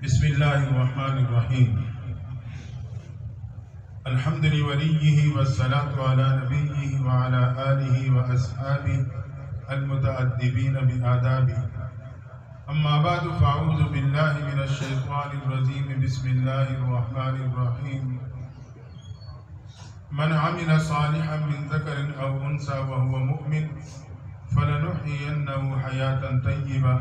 بسم اللہ الرحمن الرحیم الحمد لوليه والصلاة على نبيه وعلى آله وأصحابه المتأدبين بآدابه أما بعد فأعوذ بالله من الشيطان الرجيم بسم الله الرحمن الرحيم من عمل صالحا من ذكر أو أنثى وهو مؤمن فلنحيينه حياة طيبة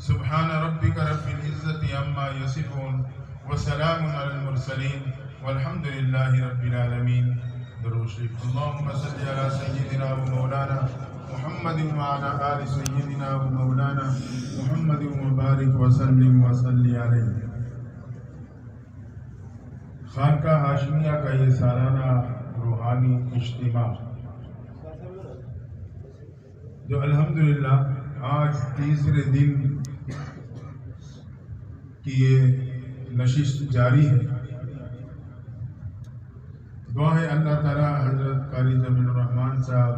سبحان ربك رب العزة عما يصفون وسلام على المرسلين والحمد لله رب العالمين. درود شریف. اللهم صل على سيدنا ومولانا محمد وعلى آل سيدنا ومولانا محمد وبارك وسلم وصلی علیہ. خانقاہ ہاشمیہ کا یہ سالانہ روحانی اجتماع جو الحمدللہ آج تیسرے دن کی یہ نشست جاری ہے. دعا ہے اللہ تعالیٰ حضرت قاری جمیل الرحمان صاحب،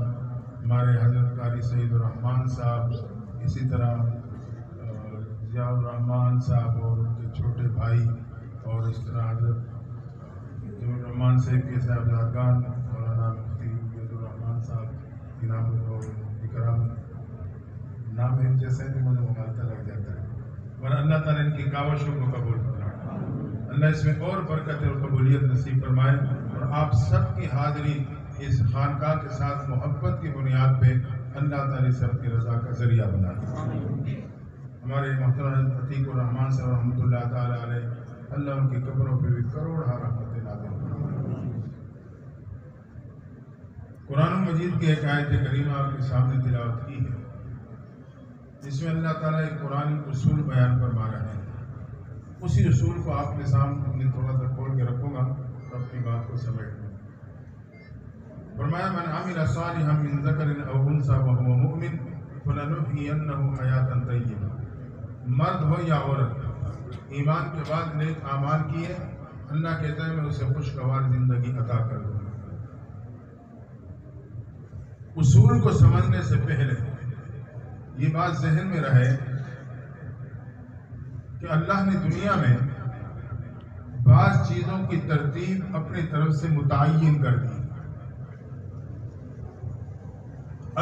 ہمارے حضرت قاری سعید الرحمان صاحب، اسی طرح ضیاء الرحمان صاحب اور ان کے چھوٹے بھائی، اور اس طرح حضرت جمیل الرحمان صاحب کے صاحبزادگان مولانا مفتی عبید الرحمان صاحب انعام اور اکرام، نام ایک جیسے بھی مجھے مغالطہ لگ جاتا ہے، اور اللہ تعالیٰ ان کی کاوشوں کو قبول فرمائے. اللہ اس میں اور برکت اور قبولیت نصیب فرمائے، اور آپ سب کی حاضری اس خانقاہ کے ساتھ محبت کی بنیاد پہ اللہ تعالیٰ سب کی رضا کا ذریعہ بنائے. ہمارے محترم عتیق الرحمان صاحب رحمۃ اللہ تعالیٰ علیہ، اللہ ان کی قبروں پہ بھی کروڑہ رحمتیں نازل فرمائے. قرآن مجید کی ایک آیت کریمہ آپ کے سامنے تلاوت کی ہے، جس میں اللہ تعالیٰ ایک قرآن اصول بیان فرما رہے ہیں. اسی اصول کو آپ کے سامنے تھوڑا سا کھول کے رکھوں گا تو اپنی بات کو سمجھ لوں. فرمایا من عمل صالحا من ذکر او انثى وهو مؤمن فلنحيينه حیاة طیبہ. مرد ہو یا عورت، ایمان کے بعد نیک اعمال کیے، اللہ کہتا ہے میں اسے خوشگوار زندگی عطا کر دوں گا. اصول کو سمجھنے سے پہلے یہ بات ذہن میں رہے کہ اللہ نے دنیا میں بعض چیزوں کی ترتیب اپنی طرف سے متعین کر دی.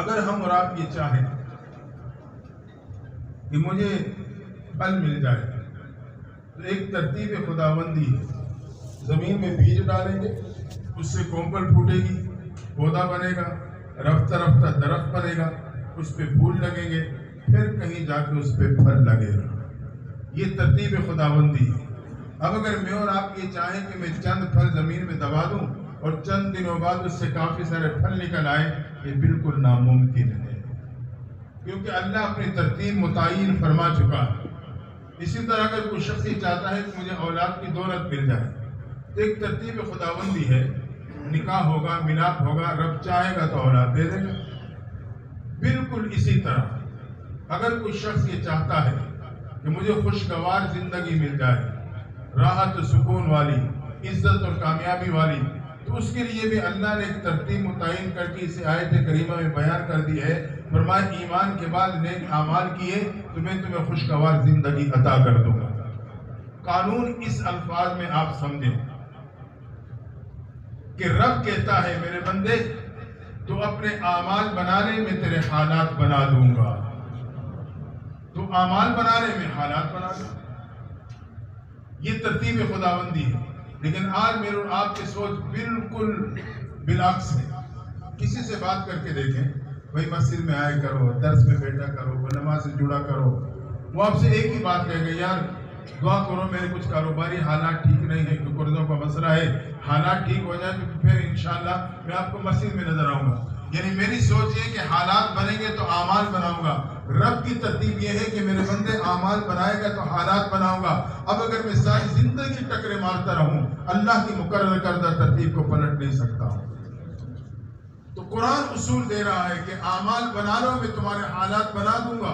اگر ہم اور آپ یہ چاہیں کہ مجھے پھل مل جائے تو ایک ترتیب خداوندی ہے. زمین میں بیج ڈالیں گے، اس سے کومپل پھوٹے گی، پودا بنے گا، رفتہ رفتہ درخت بنے گا، اس پہ پھول لگیں گے، پھر کہیں جا کے اس پہ پھل لگے گا. یہ ترتیب خداوندی ہے. اب اگر میں اور آپ یہ چاہیں کہ میں چند پھل زمین میں دبا دوں اور چند دنوں بعد اس سے کافی سارے پھل نکل آئے، یہ بالکل ناممکن ہے، کیونکہ اللہ اپنی ترتیب متعین فرما چکا ہے. اسی طرح اگر کوئی شخص یہ چاہتا ہے کہ مجھے اولاد کی دولت مل جائے تو ایک ترتیب خداوندی ہے، نکاح ہوگا، ملاپ ہوگا، رب چاہے گا تو اولاد دے دے گا. بالکل اسی طرح اگر کوئی شخص یہ چاہتا ہے کہ مجھے خوشگوار زندگی مل جائے، راحت و سکون والی، عزت اور کامیابی والی، تو اس کے لیے بھی اللہ نے ایک ترتیب متعین کر کے اسے آیت کریمہ میں بیان کر دی ہے. فرمایا ایمان کے بعد نیک اعمال کیے تو میں تمہیں خوشگوار زندگی عطا کر دوں گا. قانون اس الفاظ میں آپ سمجھیں کہ رب کہتا ہے میرے بندے تو اپنے اعمال بنانے میں تیرے حالات بنا دوں گا. تو اعمال بنانے میں حالات بنا دوں. یہ ترتیب خداوندی ہے. لیکن آج میرے اور آپ کی سوچ بالکل بالعکس ہے. کسی سے بات کر کے دیکھیں، بھائی مسجد میں آئے کرو، درس میں بیٹھا کرو، نماز سے جڑا کرو، وہ آپ سے ایک ہی بات کہے گا، یار دعا کرو میرے کچھ کاروباری حالات ٹھیک نہیں ہے، کہ قرضوں کا مسئلہ ہے، حالات ٹھیک ہو جائے تو پھر انشاءاللہ میں آپ کو مسجد میں نظر آؤں گا. یعنی میری سوچ یہ کہ حالات بنیں گے تو اعمال بناؤں گا. رب کی ترتیب یہ ہے کہ میرے بندے اعمال بنائے گا تو حالات بناؤں گا. اب اگر میں ساری زندگی ٹکرے مارتا رہوں، اللہ کی مقرر کردہ ترتیب کو پلٹ نہیں سکتا ہوں. تو قرآن اصول دے رہا ہے کہ اعمال بنا لو، میں تمہارے حالات بنا دوں گا.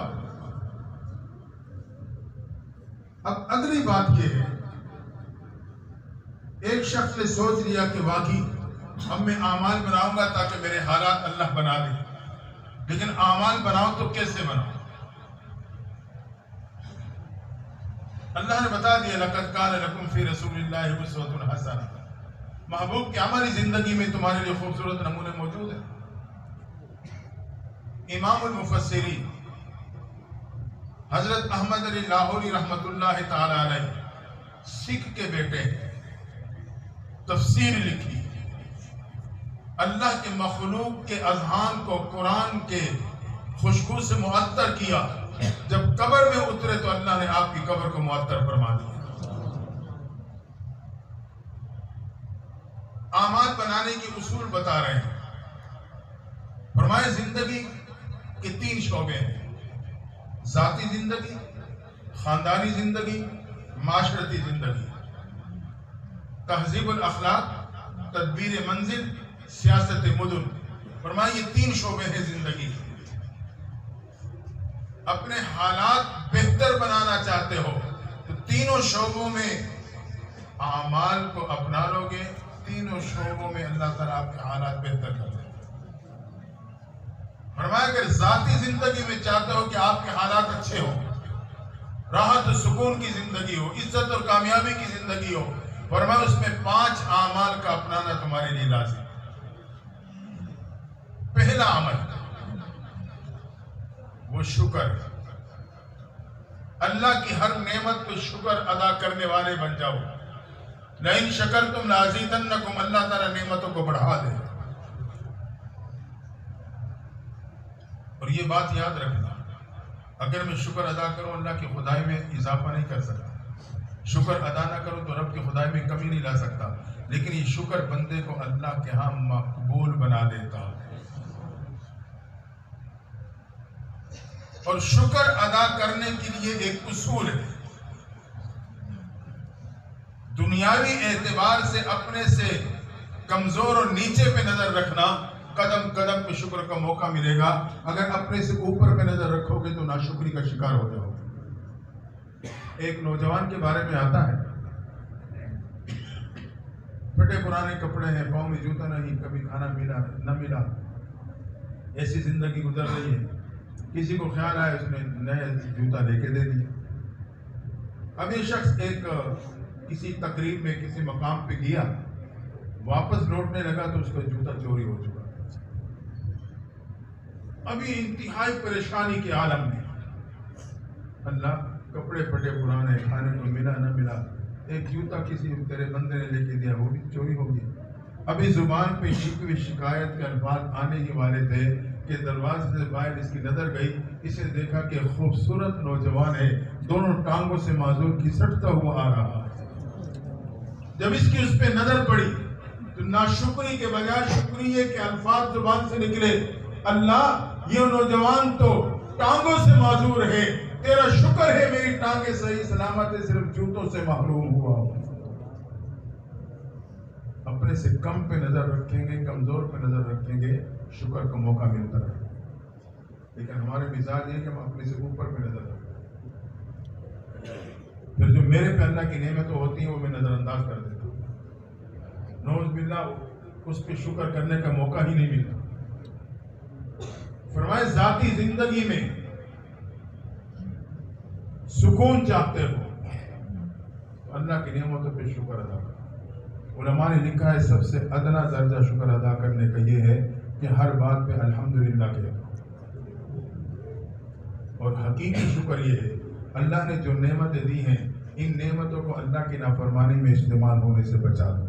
اب اگلی بات یہ ہے، ایک شخص نے سوچ لیا کہ واقعی اب میں اعمال بناؤں گا تاکہ میرے حالات اللہ بنا دے، لیکن اعمال بناؤ تو کیسے بناؤ؟ اللہ نے بتا دیا لقد کان لکم فی رسول اللہ اسوۃ حسنہ، محبوب کی عملی زندگی میں تمہارے لیے خوبصورت نمونے موجود ہیں۔ امام المفسرین حضرت احمد علی لاہوری رحمۃ اللہ تعالی علیہ سکھ کے بیٹے تفسیر لکھی، اللہ کے مخلوق کے اذہان کو قرآن کے خوشبو سے معطر کیا، جب قبر میں اترے تو اللہ نے آپ کی قبر کو معطر فرما دیا۔ اعمال بنانے کے اصول بتا رہے ہیں، فرمائے زندگی کے 3 شعبے ہیں: ذاتی زندگی، خاندانی زندگی، معاشرتی زندگی۔ تہذیب الاخلاق، تدبیر منزل، سیاست مدن، فرمائے یہ 3 شعبے ہیں زندگی۔ اپنے حالات بہتر بنانا چاہتے ہو تو تینوں شعبوں میں اعمال کو اپنا لو گے، تینوں شعبوں میں اللہ تعالیٰ آپ کے حالات بہتر کر دے گا۔ فرمایا اگر ذاتی زندگی میں چاہتے ہو کہ آپ کے حالات اچھے ہوں، راحت و سکون کی زندگی ہو، عزت اور کامیابی کی زندگی ہو، فرمایا اس میں 5 اعمال کا اپنانا تمہارے لیے لازم۔ پہلا عمل وہ شکر، اللہ کی ہر نعمت کو شکر ادا کرنے والے بن جاؤ۔ لئن شکرتم لازیدنکم، اللہ تعالیٰ نعمتوں کو بڑھا دے۔ اور یہ بات یاد رکھنا، اگر میں شکر ادا کروں اللہ کی خدائی میں اضافہ نہیں کر سکتا، شکر ادا نہ کروں تو رب کی خدائی میں کمی نہیں لا سکتا، لیکن یہ شکر بندے کو اللہ کے ہاں مقبول بنا دیتا ہے۔ اور شکر ادا کرنے کے لیے ایک اصول ہے، دنیاوی اعتبار سے اپنے سے کمزور اور نیچے پہ نظر رکھنا، قدم قدم پہ شکر کا موقع ملے گا۔ اگر اپنے سے اوپر پہ نظر رکھو گے تو ناشکری کا شکار ہو جاؤ گے۔ ایک نوجوان کے بارے میں آتا ہے، پھٹے پرانے کپڑے ہیں، پاؤں میں جوتا نہیں، کبھی کھانا ملا نہ ملا، ایسی زندگی گزر رہی ہے۔ کسی کو خیال آیا، اس نے نیا جوتا لے کے دے دیا۔ اب یہ شخص کسی تقریب میں کسی مقام پہ گیا، واپس لوٹنے لگا تو اس کا جوتا چوری ہو چکا۔ ابھی انتہائی پریشانی کے عالم میں، اللہ کپڑے پھٹے پرانے، کھانے کو ملا نہ ملا، ایک جوتا کسی تیرے بندے نے لے کے دیا، وہ بھی چوری ہو گیا۔ ابھی زبان پہ شکوے شکایت کے الفاظ آنے ہی والے تھے کہ دروازے سے باہر اس کی نظر گئی، اسے دیکھا کہ خوبصورت نوجوان ہے، دونوں ٹانگوں سے معذور گھسٹتا ہوا آ رہا ہے۔ جب اس کی اس پہ نظر پڑی تو ناشکری کے بجائے شکریہ کے الفاظ زبان سے نکلے، اللہ یہ نوجوان تو ٹانگوں سے معذور ہے، تیرا شکر ہے میری ٹانگیں صحیح سلامت ہے، صرف جوتوں سے محروم ہوا۔ اپنے سے کم پہ نظر رکھیں گے، کمزور پہ نظر رکھیں گے، شکر کا موقع ملتا رہے گا۔ لیکن ہمارے مزاج یہ کہ ہم اپنے سے اوپر پہ نظر رکھیں، پھر جو میرے پہ اللہ کی نعمتیں ہوتی ہیں وہ میں نظر انداز کر دیتا ہوں، نعوذ باللہ اس پہ شکر کرنے کا موقع ہی نہیں ملتا۔ فرمائے ذاتی زندگی میں سکون چاہتے ہو، اللہ کی نعمتوں پہ شکر ادا کرو۔ علماء نے لکھا ہے سب سے ادنا درجہ شکر ادا کرنے کا یہ ہے کہ ہر بات پہ الحمدللہ کہو۔ اور حقیقی شکر یہ ہے اللہ نے جو نعمتیں دی ہیں، ان نعمتوں کو اللہ کی نافرمانی میں استعمال ہونے سے بچا دو۔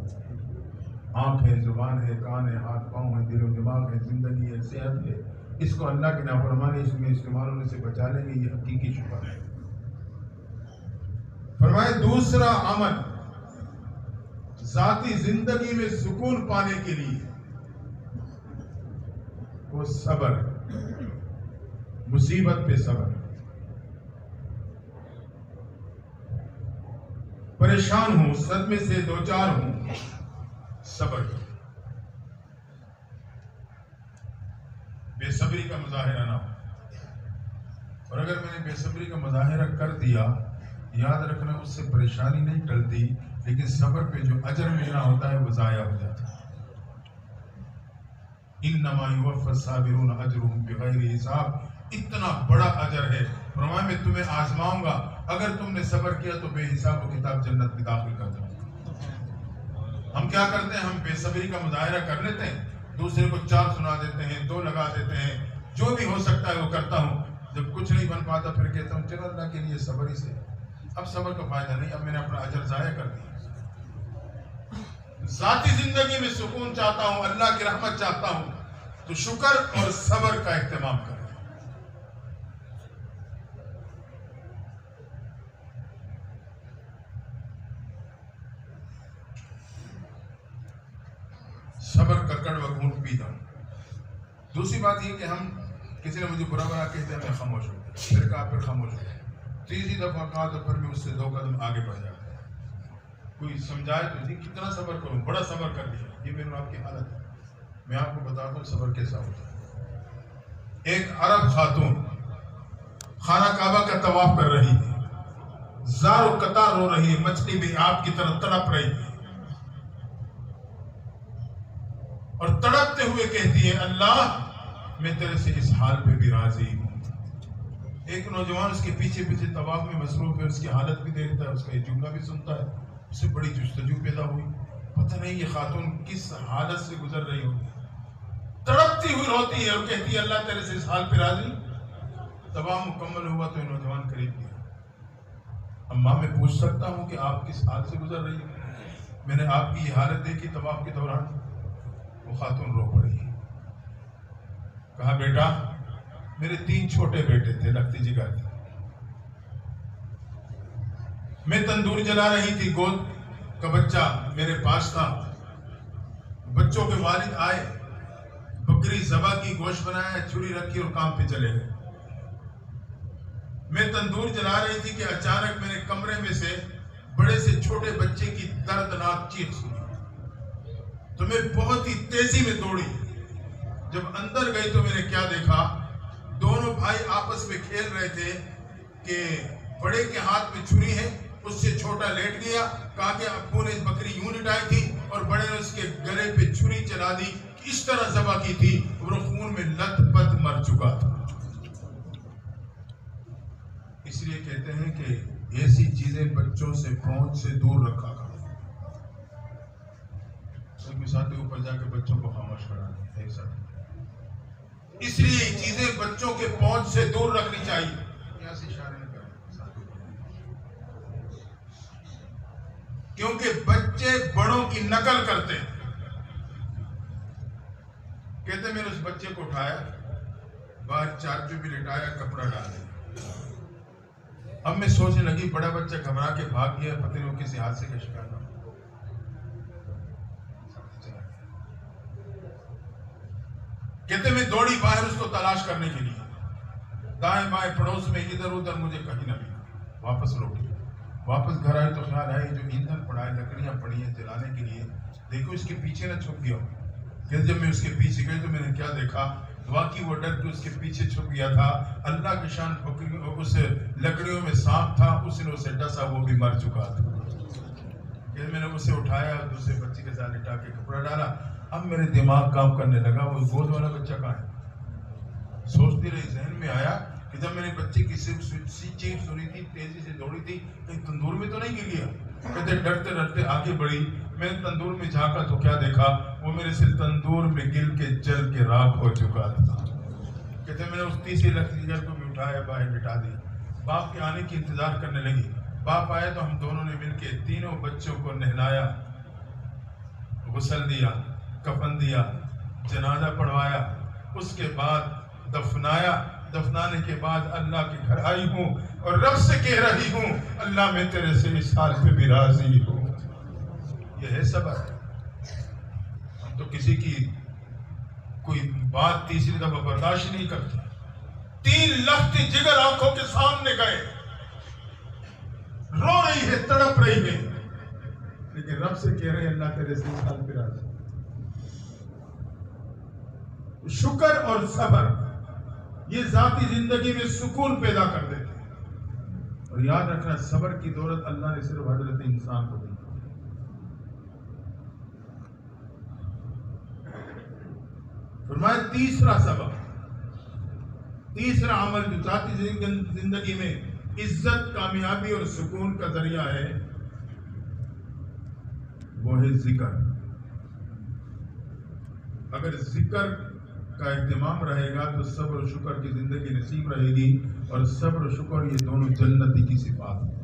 آنکھ ہے، زبان ہے، کان ہے، ہاتھ پاؤں ہے، دل و دماغ ہے، زندگی ہے، صحت ہے، اس کو اللہ کی نافرمانی اس میں استعمال ہونے سے بچا لیں گے، یہ حقیقی شکر ہے۔ فرمائے دوسرا عمل ذاتی زندگی میں سکون پانے کے لیے وہ صبر، مصیبت پہ صبر، پریشان ہوں، صدمے سے دوچار ہوں، صبر، بے صبری کا مظاہرہ نہ ہو۔ اور اگر میں نے بے صبری کا مظاہرہ کر دیا، یاد رکھنا اس سے پریشانی نہیں ٹلتی، لیکن صبر پہ جو اجر ملنا ہوتا ہے وہ ضائع ہو جاتا ہے۔ انما یوفی الصابرون اجرهم بغیر حساب، اتنا بڑا اجر ہے۔ فرمایا میں تمہیں آزماؤں گا، اگر تم نے صبر کیا تو بے حساب و کتاب جنت میں داخل کر دو. ہم کیا کرتے ہیں؟ ہم بے صبری کا مظاہرہ کر لیتے ہیں، دوسرے کو 4 سنا دیتے ہیں، 2 لگا دیتے ہیں، جو بھی ہو سکتا ہے وہ کرتا ہوں. جب کچھ نہیں بن پاتا پھر کہتا ہوں چلو اللہ کے لیے صبر ہی سے. اب صبر کا فائدہ نہیں، اب میں نے اپنا اجر ضائع کر دیا. ذاتی زندگی میں سکون چاہتا ہوں، اللہ کی رحمت چاہتا ہوں، تو شکر اور صبر کا اہتمام کریں. صبر کا کڑوا گھونٹ پیتا ہوں. دوسری بات یہ کہ ہم کسی نے مجھے برا کہتے ہیں، میں خاموش ہو گیا، پھر کہا پھر خاموش ہو گیا. تیسری دفعہ کہا تو پھر میں اس سے 2 قدم آگے بڑھ جاتا. کوئی سمجھائے تو نہیں کتنا صبر کروں، بڑا صبر کر لیا. یہ میرے آپ کی حالت ہے. میں آپ کو بتاتا ہوں صبر کیسا ہوتا ہے. ایک عرب خاتون خانہ کعبہ کا طواف کر رہی ہے، زار و قطار رو رہی ہے، مچھلی بھی آپ کی طرح تڑپ رہی ہے، اور تڑپتے ہوئے کہتی ہے اللہ میں تیرے سے اس حال پہ بھی راضی ہوں. ایک نوجوان اس کے پیچھے پیچھے طواف میں مصروف ہے، اس کی حالت بھی دیکھتا ہے، اس کا یہ جملہ بھی سنتا ہے. اس سے بڑی جستجو پیدا ہوئی، پتہ نہیں یہ خاتون کس حالت سے گزر رہی ہوگی. تڑپتی ہوئی روتی ہے اور کہتی ہے اللہ تیرے سے اس حال پہ راضی. طواف مکمل ہوا تو یہ نوجوان قریب گیا. اماں میں پوچھ سکتا ہوں کہ آپ کس حال سے گزر رہی ہیں؟ میں نے آپ کی یہ حالت دیکھی طواف کے دوران. وہ خاتون رو پڑی. کہا بیٹا میرے 3 چھوٹے بیٹے تھے، لگتی جگہ تھی، میں تندور جلا رہی تھی، گود کا بچہ میرے پاس تھا. بچوں کے والد آئے، بکری ذبح کی، گوشت بنایا، چھری رکھی اور کام پہ چلے گئے. میں تندور جلا رہی تھی کہ اچانک میں نے کمرے میں سے بڑے سے چھوٹے بچے کی دردناک چیخ سنی تو میں بہت ہی تیزی میں دوڑی. جب اندر گئی تو میں نے کیا دیکھا، دونوں بھائی آپس میں کھیل رہے تھے کہ بڑے کے ہاتھ میں چھری ہے، اس سے چھوٹا لیٹ گیا. کہا کہ ابو نے بکری یوں لٹائی تھی اور بڑے نے اس کے گلے پہ چھری چلا دی، اس طرح ذبح کی تھی اور وہ خون میں لت پت مر چکا تھا. اس لیے کہتے ہیں کہ ایسی چیزیں بچوں سے پہنچ سے دور رکھا کرو. ایک مثال کے اوپر جا کے بچوں کو خاموش کرا دیں ایک ساتھ. اس لیے یہ چیزیں بچوں کے پہنچ سے دور رکھنی چاہیے. یہاں سے اشارے نہ کریں، کیونکہ بچے بڑوں کی نقل کرتے ہیں. کہتے میں نے اس بچے کو اٹھایا، باہر چارجو بھی لٹایا، کپڑا ڈال دیا. اب میں سوچنے لگی بڑا بچہ گھبرا کے بھاگ گیا، پتہ نہیں وہ کسی حادثے کا شکار نہ. کہتے میں دوڑی باہر اس کو تلاش کرنے کے لیے، دائیں بائیں پڑوس میں ادھر ادھر، مجھے کہیں نہ ملا. واپس لوٹی، واپس گھر آئی تو خیال آئی جو ایندھن پڑا ہے، لکڑیاں پڑی ہیں جلانے کے لیے، دیکھو اس کے پیچھے نہ چھپ گیا. کہ جب میں اس کے پیچھے گئی تو میں نے کیا دیکھا، واقعی وہ ڈر کے اس کے پیچھے چھپ گیا تھا. اللہ کی شان اس لکڑیوں میں سانپ تھا، اس نے اسے ڈسا، وہ بھی مر چکا تھا. کہ میں نے اسے اٹھایا، دوسرے بچے کے ساتھ لٹا کے کپڑا ڈالا. اب میرے دماغ کام کرنے لگا، وہ گود والا بچہ کہاں ہے. سوچتی رہی، ذہن میں آیا کہ جب میں نے بچے کی چیخ سنی تھی، تیزی سے دوڑی تھی، کہیں تندور میں تو نہیں گر گیا. کہتے ڈرتے ڈرتے آگے بڑھی. میں نے تندور میں جھانکا تو کیا دیکھا، وہ میرے سے تندور میں گر کے جل کے راکھ ہو چکا تھا. کہتے میں نے اس تیسری لکڑی کو بھی اٹھایا، باہر لٹا دی. باپ کے آنے کی انتظار کرنے لگی. باپ آئے تو ہم دونوں نے مل کے تینوں بچوں کو نہلایا، غسل دیا، کفن دیا، جنازہ پڑھوایا، اس کے بعد دفنایا. دفنانے کے بعد اللہ کے گھر آئی ہوں اور رب سے کہہ رہی ہوں اللہ میں تیرے سے اس حال پہ بھی راضی ہوں. یہ ہے صبر. ہم تو کسی کی کوئی بات تیسری دفعہ برداشت نہیں کرتے. 3 لختی جگر آنکھوں کے سامنے گئے، رو رہی ہے، تڑپ رہی ہے، لیکن رب سے کہہ رہے ہیں اللہ تیرے سے اس حال پہ راضی. شکر اور صبر یہ ذاتی زندگی میں سکون پیدا کر دیتے ہیں. اور یاد رکھنا صبر کی دولت اللہ نے صرف حضرت انسان کو دی. فرمایا تیسرا سبب، تیسرا عمل جو ذاتی زندگی میں عزت، کامیابی اور سکون کا ذریعہ ہے وہ ہے ذکر۔ اگر ذکر کا اہتمام رہے گا تو صبر و شکر کی زندگی نصیب رہے گی، اور صبر و شکر یہ دونوں جنتی کی صفات ہیں۔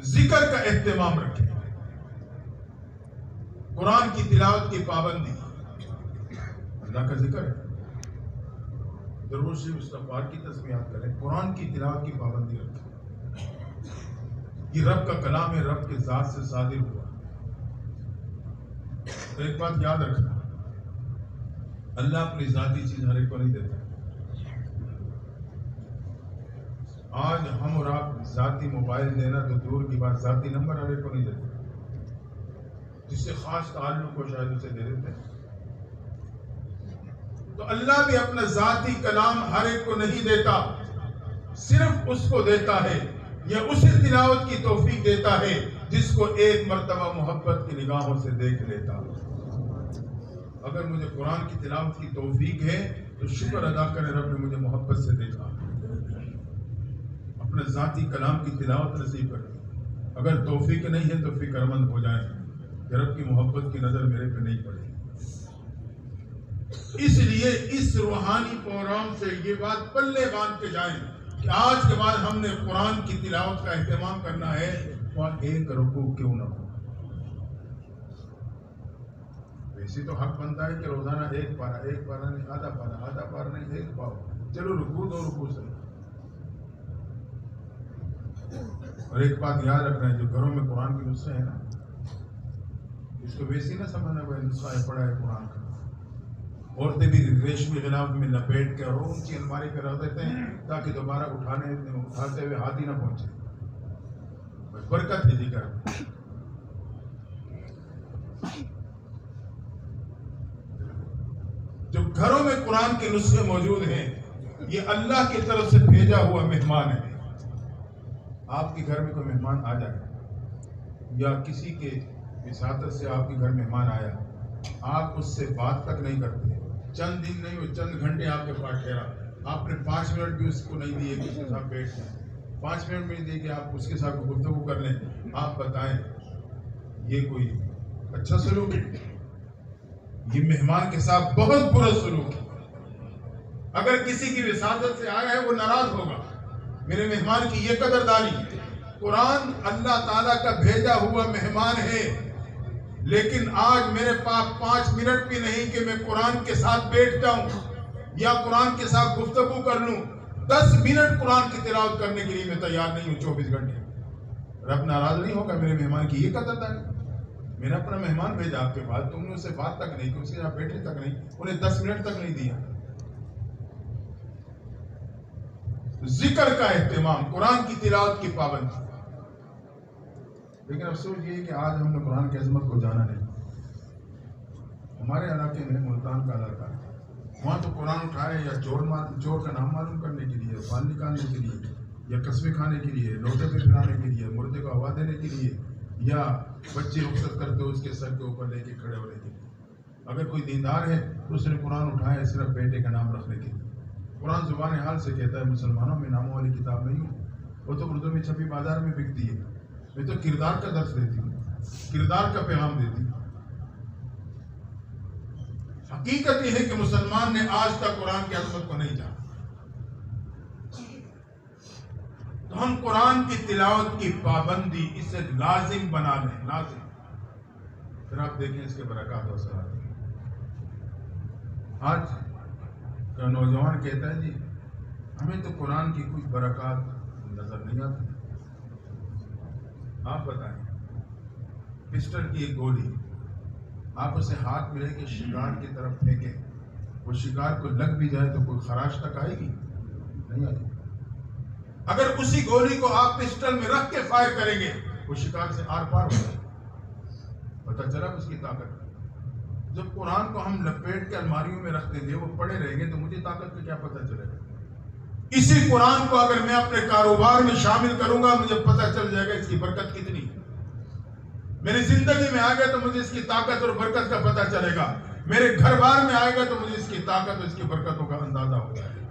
ذکر کا اہتمام رکھیں، قرآن کی تلاوت کی پابندی، اللہ کا ذکر ہے، درود شریف استغفار کی تسبیحات کریں، قرآن کی تلاوت کی پابندی رکھیں۔ یہ رب کا کلام ہے، رب کے ذات سے صادر ہوا۔ تو ایک بات یاد رکھنا، اللہ اپنی ذاتی چیز ہر ایک کو نہیں دیتا۔ آج ہم اور آپ ذاتی موبائل دینا تو دور کی بات، ذاتی نمبر ہر ایک کو نہیں دیتے، جس سے خاص تعلق کو شاید اسے دے دیتے ہیں۔ تو اللہ بھی اپنا ذاتی کلام ہر ایک کو نہیں دیتا، صرف اس کو دیتا ہے، یا اسے تلاوت کی توفیق دیتا ہے جس کو ایک مرتبہ محبت کی نگاہوں سے دیکھ لیتا۔ اگر مجھے قرآن کی تلاوت کی توفیق ہے تو شکر ادا کرے، رب نے مجھے محبت سے دیکھا، اپنے ذاتی کلام کی تلاوت نصیب کر دی۔ اگر توفیق نہیں ہے تو فکر مند ہو جائیں کہ رب کی محبت کی نظر میرے پہ نہیں پڑی۔ اس لیے اس روحانی پروگرام سے یہ بات پلے باندھ کے جائیں کہ آج کے بعد ہم نے قرآن کی تلاوت کا اہتمام کرنا ہے، اور ایک رکوع کیوں نہ ہو۔ ویسے تو حق بنتا ہے کہ روزانہ ایک پارہ نہیں، آدھا پارہ نہیں، ایک پاؤ، چلو رکوع دو رکوع سے۔ اور ایک بات یاد رکھنا ہے، جو گھروں میں قرآن کے نسخے ہیں نا، اس کو ویسے نہ سمجھنا وہ نسخہ پڑا ہے قرآن کا۔ عورتیں بھی ریشمی غلاف میں لپیٹ کے اور اونچی الماری پہ رکھ دیتے ہیں تاکہ دوبارہ اٹھاتے ہوئے ہاتھ ہی نہ پہنچے۔ برکت ہے ذکر۔ جو گھروں میں قرآن کے نسخے موجود ہیں، یہ اللہ کی طرف سے بھیجا ہوا مہمان ہے۔ آپ کے گھر میں کوئی مہمان آ جائے، یا کسی کے وساطت سے آپ کے گھر مہمان آیا، آپ اس سے بات تک نہیں کرتے، چند دن نہیں، وہ چند گھنٹے آپ کے پاس ٹھہرا، آپ نے 5 منٹ بھی اس کو نہیں دیے کہ اس کے ساتھ بیٹھ جائیں، 5 منٹ بھی نہیں دیے کہ آپ اس کے ساتھ گفتگو کر لیں۔ آپ بتائیں یہ کوئی اچھا سلوک ہے؟ یہ مہمان کے ساتھ بہت برا سلوک ہے۔ اگر کسی کی وساطت سے آیا ہے وہ ناراض ہوگا، میرے مہمان کی یہ قدردانی ہے۔ قرآن اللہ تعالیٰ کا بھیجا ہوا مہمان ہے، لیکن آج میرے پاس 5 منٹ بھی نہیں کہ میں قرآن کے ساتھ بیٹھ جاؤں یا قرآن کے ساتھ گفتگو کر لوں۔ 10 منٹ قرآن کی تلاوت کرنے کے لیے میں تیار نہیں ہوں 24 گھنٹے۔ رب ناراض نہیں ہوگا میرے مہمان کی یہ قدردانی؟ میں نے اپنا مہمان بھیجا آپ کے پاس، تم نے اسے بات تک نہیں کی، اس کے ساتھ بیٹھنے تک نہیں، انہیں 10 منٹ تک نہیں دیا۔ ذکر کا اہتمام، قرآن کی تلاوت کی پابندی۔ لیکن افسوس یہ ہے کہ آج ہم نے قرآن کی عظمت کو جانا نہیں۔ ہمارے علاقے میں ملتان کا علاقہ ہے، وہاں تو قرآن اٹھائے یا چور کا نام معلوم کرنے کے لیے، پال نکالنے کے لیے، یا قصبے کھانے کے لیے، لوٹے پہ پھرانے کے لیے، مردے کو ہوا دینے کے لیے، یا بچے رخصت کرتے ہو اس کے سر کے اوپر لے کے کھڑے ہونے کے لیے۔ اگر کوئی دیندار ہے تو اس نے قرآن اٹھایا صرف بیٹے کا نام رکھنے کے لیے۔ قرآن زبان حال سے کہتا ہے مسلمانوں میں ناموں والی کتاب نہیں ہے، وہ تو اردو میں چھپی بازار میں بکتی ہے۔ میں تو کردار کا درس دیتی ہوں، کردار کا پیغام دیتی ہوں۔ حقیقت یہ ہے کہ مسلمان نے آج تک قرآن کی عظمت کو نہیں جانا۔ تو ہم قرآن کی تلاوت کی پابندی اسے لازم بنا لیں، لازم۔ پھر آپ دیکھیں اس کے برکات اور ثواب۔ آج کا نوجوان کہتا ہے جی ہمیں تو قرآن کی کوئی برکات نظر نہیں آتی۔ آپ بتائیں، پسٹل کی ایک گولی آپ اسے ہاتھ میں لے کے شکار کی طرف پھینکیں، وہ شکار کو لگ بھی جائے تو کوئی خراش تک آئے گی؟ نہیں آئے گی۔ اگر اسی گولی کو آپ پسٹل میں رکھ کے فائر کریں گے وہ شکار سے آر پار ہو جائے، پتہ چلا اس کی طاقت۔ جب قرآن کو ہم لپیٹ کے الماریوں میں رکھ دیں گے، وہ پڑے رہیں گے، تو مجھے طاقت کا کیا پتہ چلے گا؟ اسی قرآن کو اگر میں اپنے کاروبار میں شامل کروں گا، مجھے پتہ چل جائے گا اس کی برکت کتنی ہے۔ میری زندگی میں آ گیا تو مجھے اس کی طاقت اور برکت کا پتہ چلے گا۔ میرے گھر بار میں آئے گا تو مجھے اس کی طاقت اور اس کی برکتوں کا اندازہ ہو جائے گا۔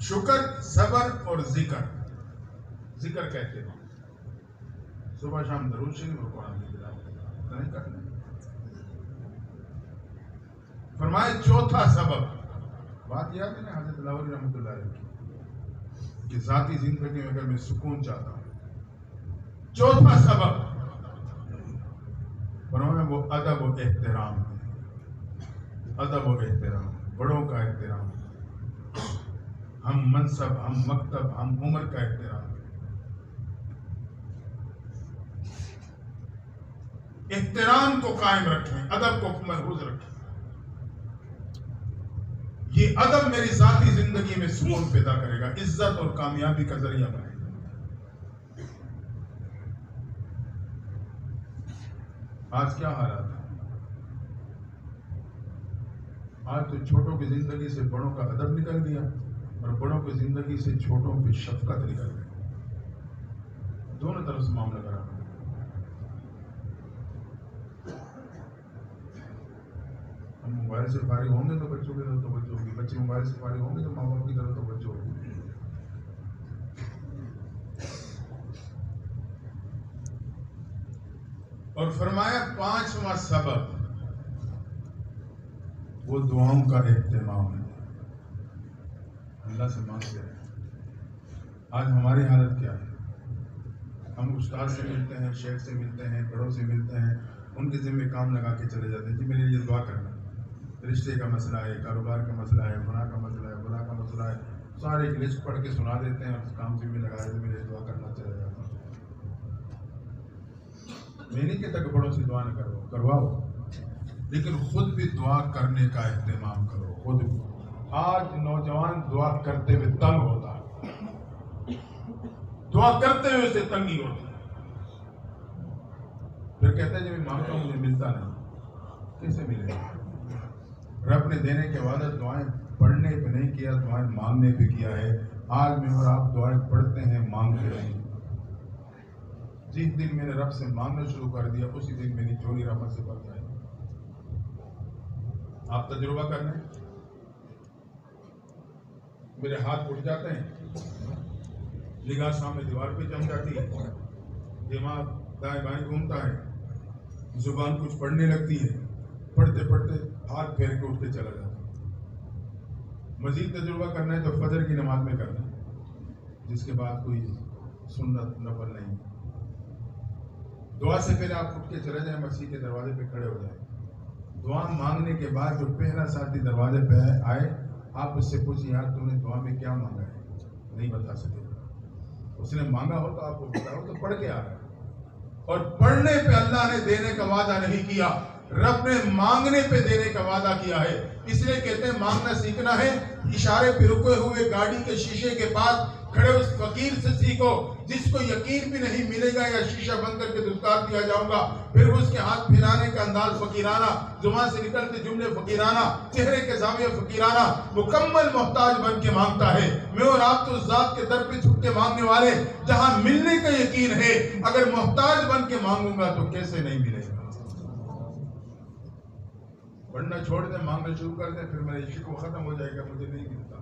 شکر، صبر اور ذکر کہتے ہیں صبح شام درود شریف اور قرآن کی تلاوت نہیں کرنا۔ فرمائے چوتھا سبب، بات یاد ہے نا حضرت لاہوری رحمۃ اللہ علیہ کی کہ ذاتی زندگی میں اگر میں سکون چاہتا ہوں، چوتھا سبب فرمایا وہ ادب و احترام ہے۔ ادب و احترام، بڑوں کا احترام، ہم منصب، ہم مکتب، ہم عمر کا احترام۔ احترام کو قائم رکھیں، ادب کو محفوظ رکھیں۔ یہ ادب میری ذاتی زندگی میں سکون پیدا کرے گا، عزت اور کامیابی کا ذریعہ بنے گا۔ آج کیا حالات ہے؟ آج تو چھوٹوں کی زندگی سے بڑوں کا ادب نکل گیا اور بڑوں کی زندگی سے چھوٹوں پہ شفقت نکل گئی۔ دونوں طرف سے معاملہ کرا۔ ہم موبائل سے فارغ ہوں گے تو بچوں کی طرف توجہ ہوگی، بچے موبائل سے فارغ ہوں گے تو ماں باپ کی طرف توجہ ہوگی۔ اور فرمایا پانچواں سبب وہ دعاؤں کا اہتمام ہے۔ اللہ سے مانگتے ہیں۔ آج ہماری حالت کیا ہے؟ ہم استاد سے ملتے ہیں، شیخ سے ملتے ہیں، بڑوں سے ملتے ہیں، ان کے ذمہ کام لگا کے چلے جاتے ہیں، جی میرے لیے دعا کرنا، رشتے کا مسئلہ ہے، کاروبار کا مسئلہ ہے، گناہ کا مسئلہ ہے، گناہ کا مسئلہ ہے، سارے ایک لسٹ پڑھ کے سنا دیتے ہیں اور اس کام سے بھی لگائے تو میرے دعا کرنا چلے جاتا ہوں۔ میں نہیں کہتا کہ بڑوں سے دعا نہ کرواؤ، لیکن خود بھی دعا کرنے کا اہتمام کرو۔ خود بھی۔ آج نوجوان دعا کرتے ہوئے تنگ ہوتا ہے، دعا کرتے ہوئے اسے تنگی ہوتی ہے، پھر کہتا ہے جب میں مانگتا ہوں مجھے ملتا نہیں، کیسے ملے گا؟ رب نے دینے کے وعدہ دعائیں پڑھنے پہ نہیں کیا، دعائیں مانگنے پہ کیا ہے۔ آج میں اور آپ دعائیں پڑھتے ہیں، مانگتے نہیں۔ جس دن میں نے رب سے مانگنا شروع کر دیا اسی دن میری جھولی رحمت سے بھر جائے۔ آپ تجربہ کر لیں، میرے ہاتھ اٹھ جاتے ہیں، نگاہ سامنے دیوار پہ جم جاتی ہے، دماغ دائیں بائیں گھومتا ہے، زبان کچھ پڑھنے لگتی ہے، پڑھتے پڑھتے ہاتھ پھیر کے اٹھ کے چلا جاتا ہے۔ مزید تجربہ کرنا ہے تو فجر کی نماز میں کرنا ہے، جس کے بعد کوئی سنت نفل نہیں۔ دعا سے پہلے آپ اٹھ کے چلے جائیں، مسجد کے دروازے پہ کھڑے ہو جائیں، دعا مانگنے کے بعد جو پہلا ساتھی دروازے پہ آئے آپ اس سے پوچھیں یار تم نے دعا میں کیا مانگا ہے؟ نہیں بتا سکے، اس نے مانگا ہو تو آپ کو بتاؤ تو پڑھ کے آ رہا ہے۔ اور پڑھنے پہ اللہ نے دینے کا وعدہ نہیں کیا، رب نے مانگنے پہ دینے کا وعدہ کیا ہے۔ اس لیے کہتے ہیں مانگنا سیکھنا ہے، اشارے پہ رکے ہوئے گاڑی کے شیشے کے پاس کھڑے اس فقیر سے سیکھو جس کو یقین بھی نہیں ملے گا یا شیشہ بند کر کے دستار دیا جاؤں گا، پھر اس کے ہاتھ پھیلانے کا انداز فقیرانہ، زبان سے نکلتے جملے فقیرانہ، چہرے کے زاویے فقیرانہ، مکمل محتاج بن کے مانگتا ہے۔ میں اور آپ تو ذات کے در پہ چھپ کے مانگنے والے، جہاں ملنے کا یقین ہے، اگر محتاج بن کے مانگوں گا تو کیسے نہیں ملے گا؟ پڑھنا چھوڑ دیں، مانگنا شروع کر دیں، پھر میرا عشق ختم ہو جائے گا، مجھے نہیں ملتا۔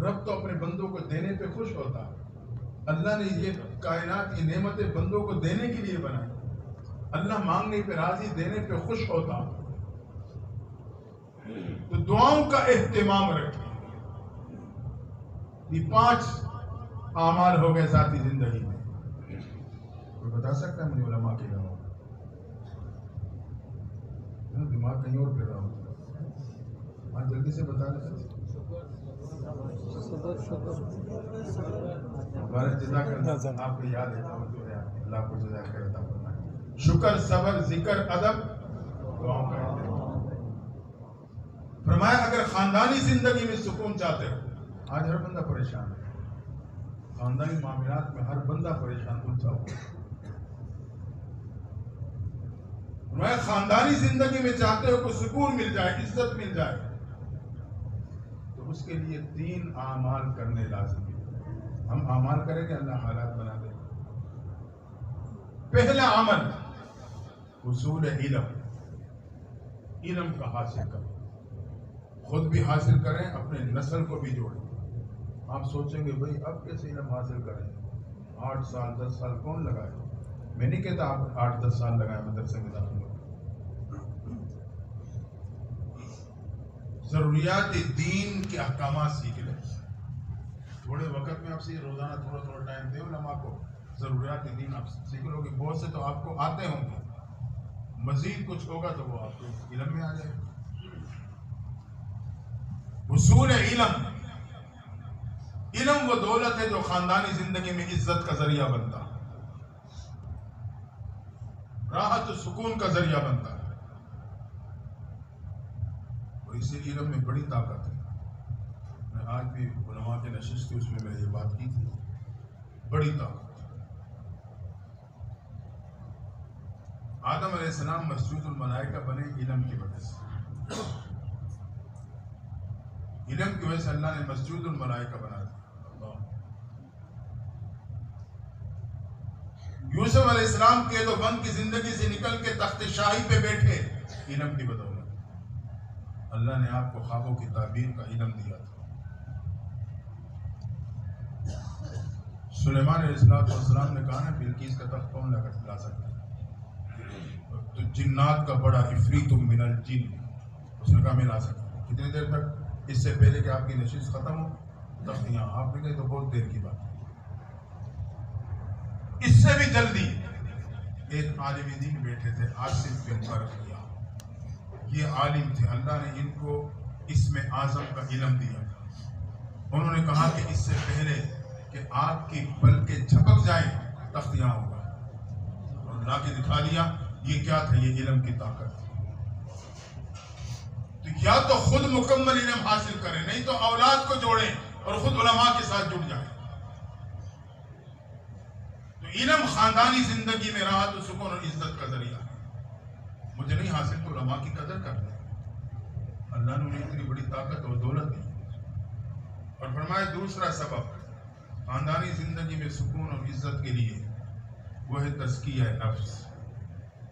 رب تو اپنے بندوں کو دینے پہ خوش ہوتا ہے۔ اللہ نے یہ کائنات، یہ نعمتیں بندوں کو دینے کے لیے بنائی۔ اللہ مانگنے پہ راضی، دینے پہ خوش ہوتا۔ تو دعاؤں کا اہتمام رکھیں۔ یہ 5 اعمال ہو گئے ذاتی زندگی میں۔ کوئی بتا سکتا ہے مجھے علماء کے علاوہ؟ دماغ کہیں اور پھر رہا ہوتا ہے، جلدی سے بتا دیں۔ آپ کو یاد ہے، اللہ کو جزا خیر عطا فرمائے۔ شکر، صبر، ذکر، ادب، دعاؤں کا اہتمام۔ فرمایا اگر خاندانی زندگی میں سکون چاہتے ہو، آج ہر بندہ پریشان ہے، خاندانی معاملات میں ہر بندہ پریشان الجھا ہوا ہے۔ فرمایا خاندانی زندگی میں چاہتے ہو کہ سکون مل جائے، عزت مل جائے، تو اس کے لیے 3 اعمال کرنے لازم ہے۔ ہم اعمال کریں گے، اللہ حالات بنا دے گا۔ پہلا عمل حصول علم، علم کا حاصل کریں، خود بھی حاصل کریں، اپنے نسل کو بھی جوڑیں۔ آپ سوچیں گے بھائی اب کیسے علم حاصل کریں؟ 8 سال 10 سال کون لگائے؟ میں نہیں کہتا آپ 8-10 سال لگائیں مدرسے میں داخل ہو۔ ضروریات دین کے احکامات سیکھ لیں، تھوڑے وقت میں آپ سے روزانہ تھوڑا تھوڑا ٹائم دیں علماء کو، ضروریات دین آپ سیکھ لو گے، بہت سے تو آپ کو آتے ہوں گے، مزید کچھ ہوگا تو وہ آپ کو علم میں آ جائے گا۔ حصول علم، علم وہ دولت ہے جو خاندانی زندگی میں عزت کا ذریعہ بنتا ہے، راحت و سکون کا ذریعہ بنتا ہے، اور اسی علم میں بڑی طاقت ہے۔ میں آج بھی علماء کے نشست تھی، اس میں یہ بات کی تھی، بڑی طاقت۔ آدم علیہ السلام مسجود الملائکہ بنے علم کی وجہ سے، علم کی وجہ سے اللہ نے مسجود الملائکہ بنا دیا۔ یوسف علیہ السلام قید و بند کی زندگی سے نکل کے تخت شاہی پہ بیٹھے علم کی بدولت، اللہ نے آپ کو خوابوں کی تعبیر کا علم دیا تھا۔ سلیمان علیہ السلام نے کہا نا بلقیس کا تخت کون لا سکتا ہے؟ تو جنات کا بڑا عفریت من الجن، اس نے کہا میں لا سکتا ہوں۔ کتنی دیر تک؟ اس سے پہلے کہ آپ کی نشست ختم ہو تخت یہاں آپ نے، تو بہت دیر کی بات ہے۔ اس سے بھی جلدی ایک عالم دین بیٹھے تھے، آصف بن برقیہ، یہ عالم تھے، اللہ نے ان کو اسم اعظم کا علم دیا۔ انہوں نے کہا کہ اس سے پہلے کہ آپ کی پلکیں جھپک جائیں تخت یہاں ہوگا، اور لا کے دکھا دیا۔ یہ کیا تھا؟ یہ علم کی طاقت۔ تو یا تو خود مکمل علم حاصل کریں، نہیں تو اولاد کو جوڑیں اور خود علماء کے ساتھ جڑ جائیں۔ تو علم خاندانی زندگی میں راحت و سکون اور عزت کا ذریعہ ہے۔ مجھے نہیں حاصل تو علماء کی قدر کرنا، اللہ نے انہیں اتنی بڑی طاقت اور دولت دی۔ اور فرمائے دوسرا سبب خاندانی زندگی میں سکون اور عزت کے لیے وہ ہے تزکیہ نفس،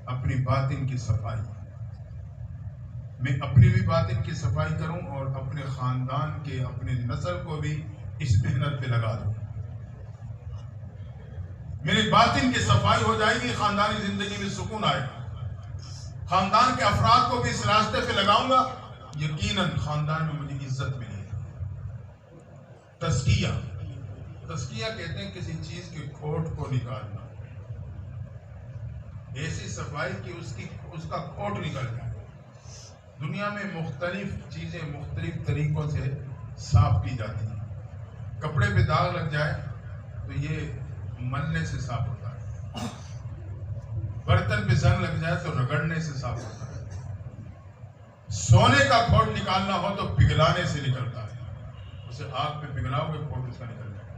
اپنی باطن کی صفائی۔ میں اپنی بھی باطن کی صفائی کروں اور اپنے خاندان کے، اپنے نسل کو بھی اس محنت پہ لگا دوں۔ میری باطن کی صفائی ہو جائے گی، خاندانی زندگی میں سکون آئے گا، خاندان کے افراد کو بھی اس راستے پہ لگاؤں گا، یقیناً خاندان میں مجھے عزت ملے گی۔ تزکیہ، تزکیہ کہتے ہیں کسی چیز کی کھوٹ کو نکالنا، ایسی صفائی کہ اس کا کھوٹ نکل جائے۔ دنیا میں مختلف چیزیں مختلف طریقوں سے صاف کی جاتی ہیں۔ کپڑے پہ داغ لگ جائے تو یہ ملنے سے صاف ہوتا ہے، برتن پہ زنگ لگ جائے تو رگڑنے سے صاف ہوتا ہے، سونے کا کھوٹ نکالنا ہو تو پگھلانے سے نکلتا ہے، اسے آگ پہ پگھلاؤ گے کھوٹ اس کا نکل جائے گا۔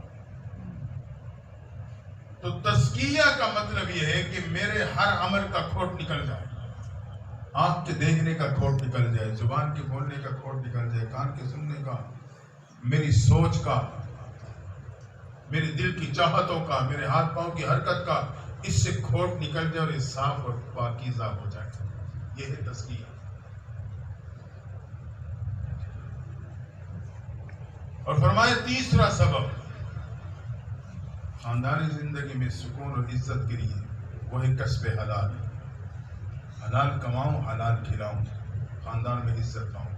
تو تزکیہ کا مطلب یہ ہے کہ میرے ہر عمل کا کھوٹ نکل جائے، آنکھ کے دیکھنے کا کھوٹ نکل جائے، زبان کے بولنے کا کھوٹ نکل جائے، کان کے سننے کا، میری سوچ کا، میرے دل کی چاہتوں کا، میرے ہاتھ پاؤں کی حرکت کا، اس سے کھوٹ نکل جائے اور یہ صاف اور پاکیزہ ہو جائے۔ یہ ہے تزکیہ۔ اور فرمایا تیسرا سبب خاندانی زندگی میں سکون اور عزت کے لیے وہ ہے کسب حلال، حلال کماؤں، حلال کھلاؤں، خاندان میں عزت پاؤں۔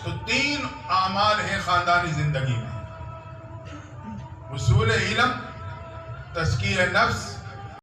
تو 3 اعمال ہیں خاندانی زندگی میں: حصول علم، تزکیہ نفس